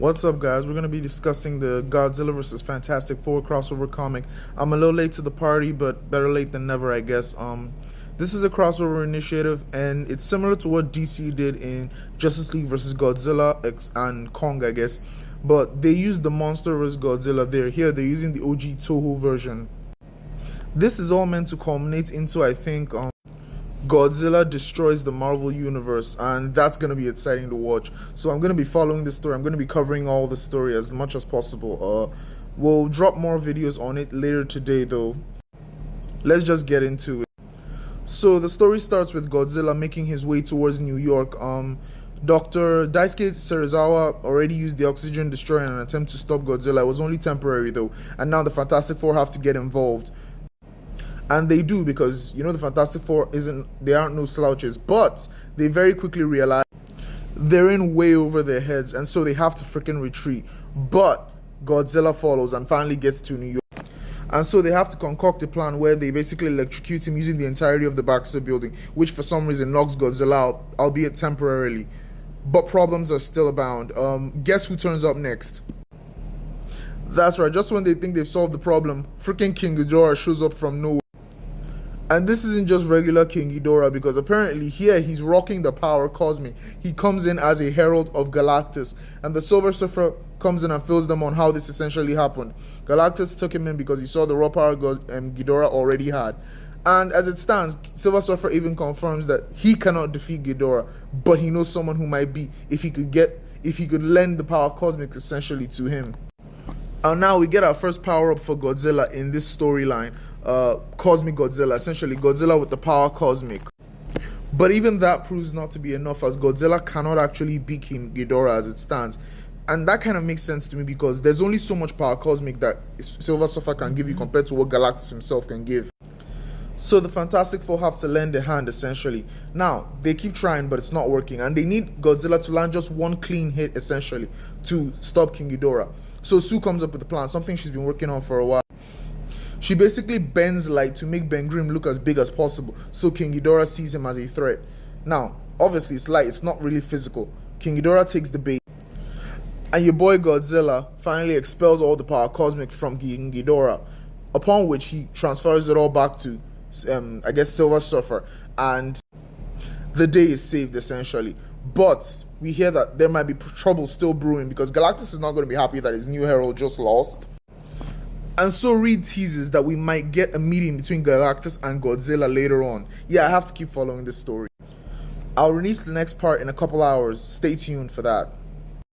What's up, guys? We're going to be discussing the Godzilla vs. Fantastic Four crossover comic. I'm a little late to the party, but better late than never, I guess. This is a crossover initiative, and it's similar to what DC did in Justice League vs. Godzilla and Kong, I guess. But they used the monster vs. Godzilla there. Here, they're using the OG Toho version. This is all meant to culminate into, I think, Godzilla destroys the Marvel Universe, and that's going to be exciting to watch. So I'm going to be following this story. I'm going to be covering all the story as much as possible. We'll drop more videos on it later today, though. Let's just get into it. So the story starts with Godzilla making his way towards New York. Dr. Daisuke Serizawa already used the oxygen destroyer in an attempt to stop Godzilla. It was only temporary, though, and now the Fantastic Four have to get involved. And they do, because the Fantastic Four they aren't no slouches, but they very quickly realize they're in way over their heads, and so they have to freaking retreat. But Godzilla follows and finally gets to New York, and so they have to concoct a plan where they basically electrocute him using the entirety of the Baxter building, which for some reason knocks Godzilla out, albeit temporarily. But problems are still abound. Guess who turns up next? That's right, just when they think they've solved the problem, freaking King Ghidorah shows up from nowhere. And this isn't just regular King Ghidorah, because apparently here he's rocking the power cosmic. He comes in as a herald of Galactus, and the Silver Surfer comes in and fills them on how this essentially happened. Galactus took him in because he saw the raw power Ghidorah already had. And as it stands, Silver Surfer even confirms that he cannot defeat Ghidorah, but he knows someone who might be if he could lend the power cosmic essentially to him. And now we get our first power up for Godzilla in this storyline. Cosmic Godzilla, essentially Godzilla with the power cosmic. But even that proves not to be enough, as Godzilla cannot actually beat King Ghidorah as it stands. And that kind of makes sense to me, because there's only so much power cosmic that Silver Surfer can give you compared to what Galactus himself can give. So the Fantastic Four have to lend a hand, essentially. Now, they keep trying, but it's not working, and they need Godzilla to land just one clean hit, essentially, to stop King Ghidorah. So Sue comes up with a plan, something she's been working on for a while. She basically bends light to make Ben Grimm look as big as possible, so King Ghidorah sees him as a threat. Now, obviously it's light, it's not really physical. King Ghidorah takes the bait, and your boy Godzilla finally expels all the power cosmic from King Ghidorah, upon which he transfers it all back to, I guess, Silver Surfer, and the day is saved, essentially. But we hear that there might be trouble still brewing, because Galactus is not going to be happy that his new herald just lost. And so Reed teases that we might get a meeting between Galactus and Godzilla later on. Yeah, I have to keep following this story. I'll release the next part in a couple hours. Stay tuned for that.